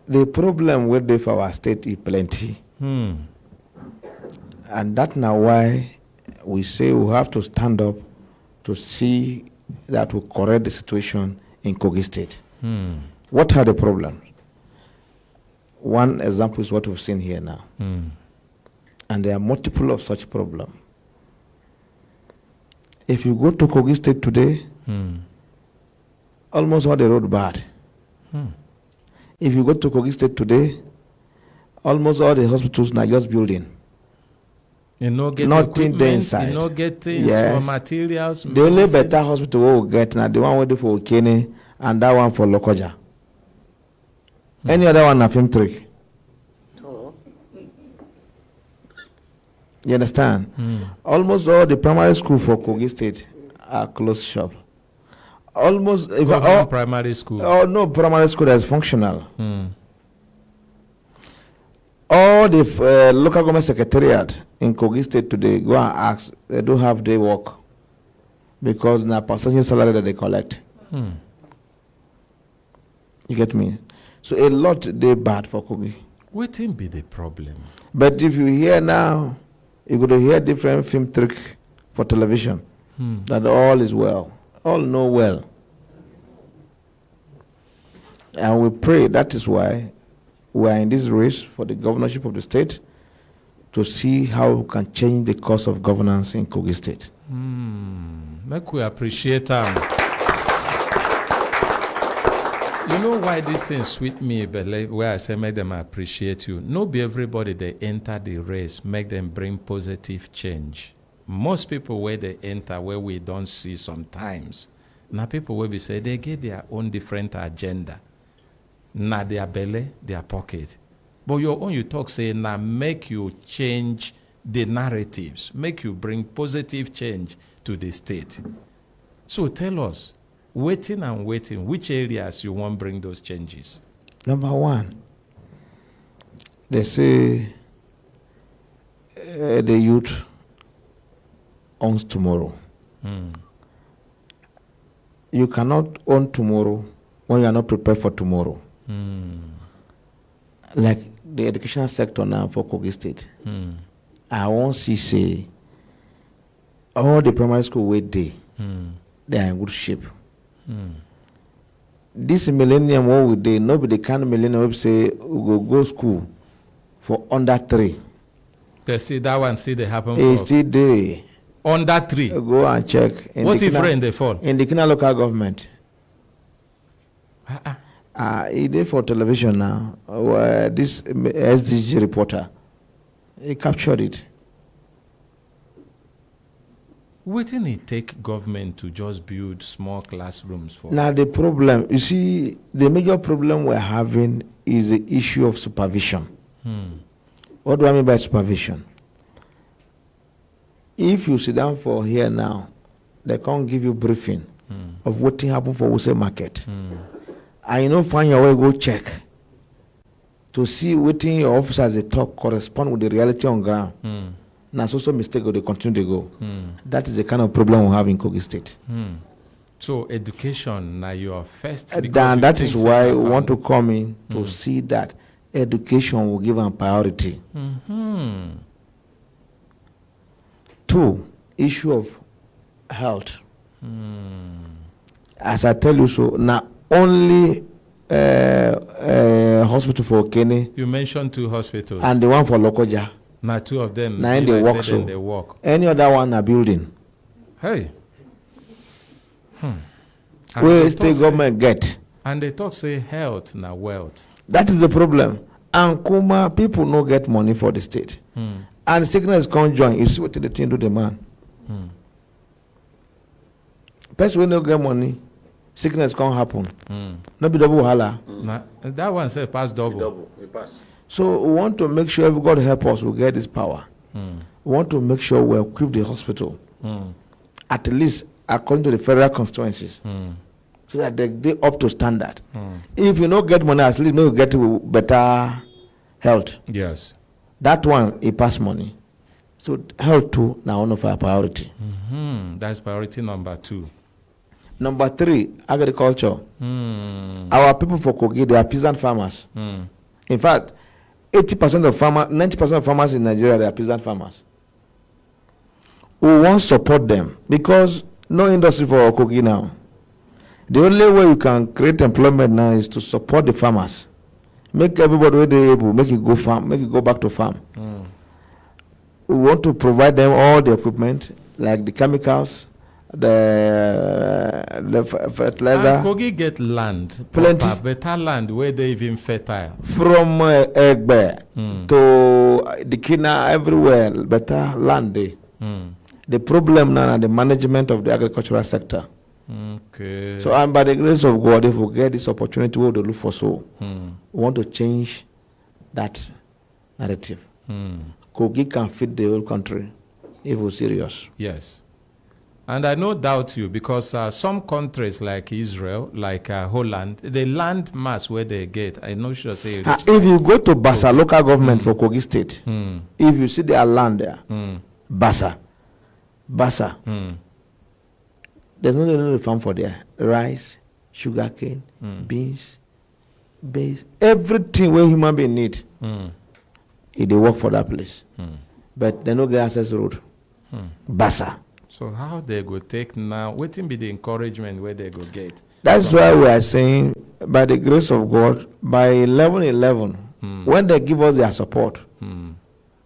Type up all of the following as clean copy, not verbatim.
the problem with the for our state is plenty. And that's now why we say we have to stand up to see that we correct the situation in Kogi State. What are the problems? One example is what we've seen here now. And there are multiple of such problems. If you go to Kogi State today, almost all the road bad. If you go to Kogi State today, almost all the hospitals are just building. You know, get nothing there inside. You know, get things for materials. The only better hospital we get now, the one waiting for Okene and that one for Lokoja. Any other one, a film trick. You understand? Almost all the primary school for Kogi State are closed shop. Almost if all primary school. Oh no, primary school that's functional. All the local government secretariat in Kogi State today go and ask, they do have day work because na percentage salary that they collect. You get me? So a lot they bad for Kogi. What will be the problem? But if you hear now, you're going to hear different film trick for television that all is well. All know well. And we pray, that is why we are in this race for the governorship of the state to see how we can change the course of governance in Kogi State. Make we appreciate them. You know why this thing sweet me, but where I say make them appreciate you. No be everybody they enter the race, make them bring positive change. Most people where they enter, where we don't see sometimes, now people will be say they get their own different agenda. Now their belly, their pocket. But your own you talk say now make you change the narratives, make you bring positive change to the state. So tell us, waiting and waiting, which areas you want to bring those changes? Number one, they say the youth owns tomorrow. You cannot own tomorrow when you are not prepared for tomorrow. Like the educational sector now for Kogi State. I won't see say all the primary school wait they are in good shape. This millennium what we do, nobody can millennium say we go school for under 3. They see that one still they happen. It's still there. Under 3. Go and check. What if rain they fall? In the Kina local government. He did for television now. This SDG reporter, he captured it. Wouldn't it take government to just build small classrooms for? Now the problem, you see, the major problem we're having is the issue of supervision. What do I mean by supervision? If you sit down for here now, they can't give you briefing of what happened for Wuse Market. And you know, find your way, go check to see what your officers they talk correspond with the reality on ground. Now, so mistake, they continue to go. That is the kind of problem we have in Kogi State. So, education, now you are first. That is why we want to come in to see that education will give them priority. 2, issue of health. As I tell you, so now only hospital for Okene. You mentioned 2 hospitals. And the one for Lokoja. Now 2 of them. Now they work so. They work. Any other one are building. Hey. Where state government get. And they talk say health now wealth. That is the problem. And Kuma people no get money for the state. And sickness can't join. You see what the thing do the man. Person will no get money. Sickness can't happen. No be double wahala. That one say pass double. So we want to make sure if God help us, we get this power. We want to make sure we equip the hospital, at least according to the federal constituencies, so that they up to standard. If you don't get money, at least you get better health. Yes. That one, it pass money. So health too, now one of our priority. That's priority number 2. Number 3, agriculture. Our people for Kogi, they are peasant farmers. In fact, 90% of farmers in Nigeria, they are peasant farmers. We won't support them because no industry for Kogi now. The only way you can create employment now is to support the farmers. Make everybody where they able, make it go farm, make it go back to farm. We want to provide them all the equipment, like the chemicals, the fertilizer. And Kogi get land, plenty, better land where they even fertile. From Egbe to the Kina, everywhere, better land there. The problem now is the management of the agricultural sector. Okay. So, and by the grace of God, if we get this opportunity, we will look for so. We want to change that narrative. Kogi can feed the whole country if we're serious. Yes. And I no doubt you, because some countries like Israel, like Holland, the land mass where they get, I know sure say. If you go to Basa local government for Kogi State, if you see their land there, Basa, there's no farm for there. Rice, sugarcane, beans, beans, everything where human being need. They work for that place. But they no get access road. Basa. So how they go take now? What will be the encouragement where they go get? That's why we are saying, by the grace of God, by 11/11, when they give us their support,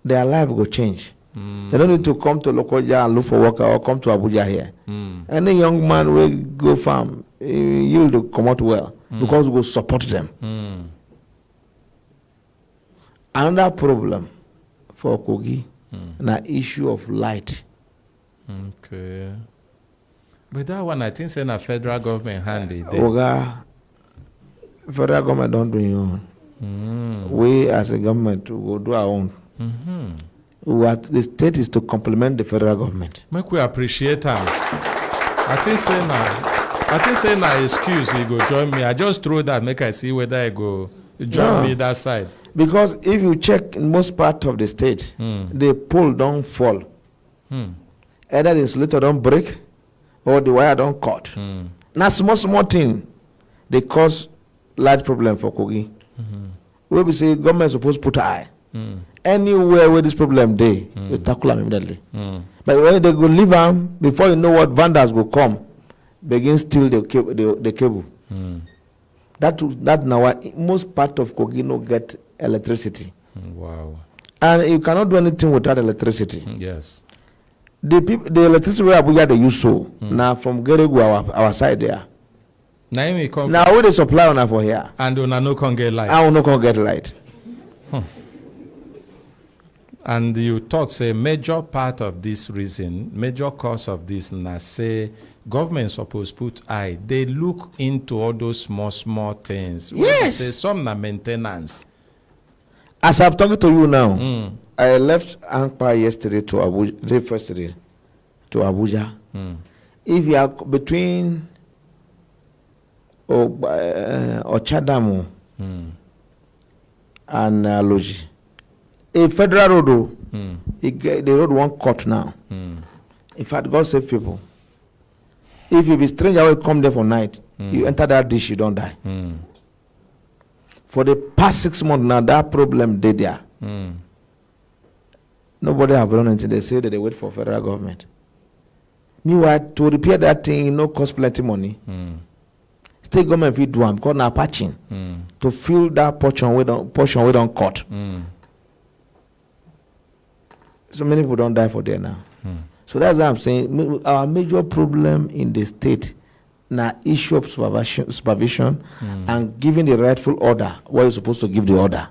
their life will change. They don't need to come to Lokoja and look for work or come to Abuja here. Any young man will go farm, he will come out well because we will support them. Another problem for Kogi, an issue of light. Okay. But that one, I think, saying a federal government handy. Oga, federal government don't do your own. We as a government will do our own. What the state is to complement the federal government. Make we appreciate them. I think saying na excuse you go join me. I just throw that make I see whether I go join me that side. Because if you check in most part of the state, the pole don't fall. Either the insulator don't break or the wire don't cut. Now small thing, they cause large problem for Kogi. We be say government supposed to put eye. Anywhere where this problem they tackle them immediately. But when they go leave them, before you know what, vandals will come, begin steal the cable. That now why most part of Kogi no get electricity. Wow. And you cannot do anything without electricity. Yes. The electricity where Abuja they use so now from Geregu our side there. Now we come. Now we the supply on for here. And una no can get light. I will not can get light. And you talk say major part of this reason, major cause of this, na say government supposed put eye. They look into all those small things. Yes. Say some na maintenance. As I'm talking to you now, I left Ankpa yesterday to Abuja. To Abuja. If you are between Ochadamu and Loji, a federal road, the road won't cut now. In fact, God save people. If you be stranger will come there for night, you enter that dish, you don't die. For the past 6 months now, that problem did there. Nobody have run until they say that they wait for federal government. Meanwhile, to repair that thing, no cost plenty money. State government will do them because now patching to fill that portion we don't cut. So many people don't die for there now. So that's what I'm saying. Our major problem in the state now issue of supervision and giving the rightful order what you're supposed to give the order.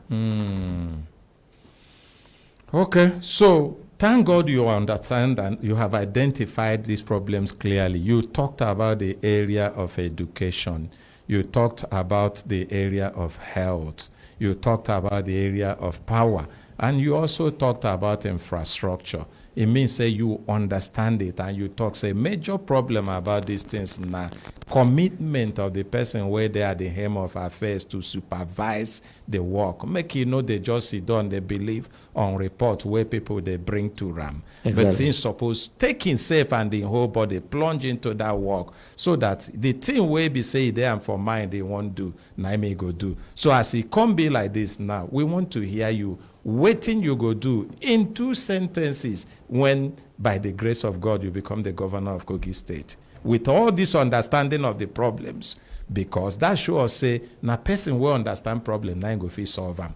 Okay, so thank God you understand and you have identified these problems clearly. You talked about the area of education. You talked about the area of health. You talked about the area of power. And you also talked about infrastructure. it means say you understand it and you talk. Say major problem about these things now. Commitment of the person where they are the helm of affairs to supervise the work. Make you know they just sit down, they believe on report where people they bring to RAM. Exactly. But things suppose taking safe and the whole body plunge into that work so that the thing where be say there and for mind they won't do, now may go do. So as it come be like this now, we want to hear you. Waiting you go do in 2 sentences when by the grace of God you become the governor of Kogi State. With all this understanding of the problems, because that show us say, na person will understand problem, now go fit solve them.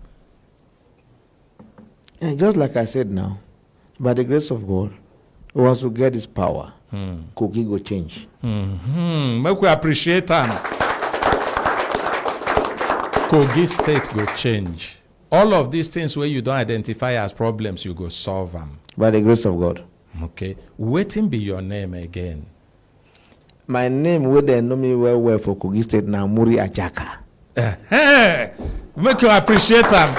And just like I said now, by the grace of God, once we get this power, Kogi go change. Make we appreciate them. Kogi State go change. All of these things where you don't identify as problems, you go solve them. By the grace of God. Okay. Waiting be your name again. My name, where they know me well for Kogi State now, Muri Ajaka. Make you appreciate them.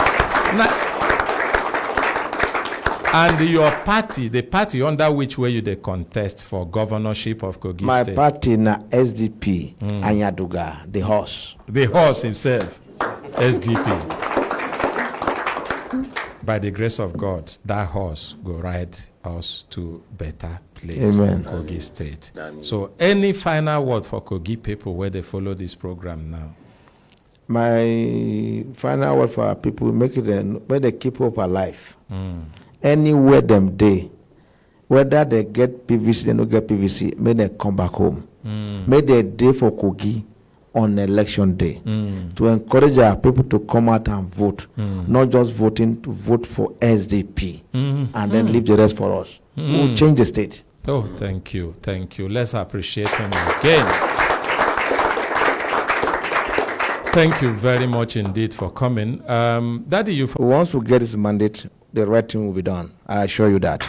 And your party, the party under which way you they contest for governorship of Kogi My State? My party na SDP, Anyaduga, the horse. The horse himself, SDP. By the grace of God, that horse will ride us to better place. Amen. For Kogi State. Amen. So any final word for Kogi people where they follow this program now? My final word for our people, make it where they keep hope alive. Anywhere them day, whether they get PVC, they don't get PVC, may they come back home. May they day for Kogi on election day to encourage our people to come out and vote, not just voting, to vote for SDP and then leave the rest for us. We'll change the state. Oh, thank you. Thank you. Let's appreciate him again. Thank you very much indeed for coming. Daddy, once we get this mandate, the right thing will be done. I assure you that.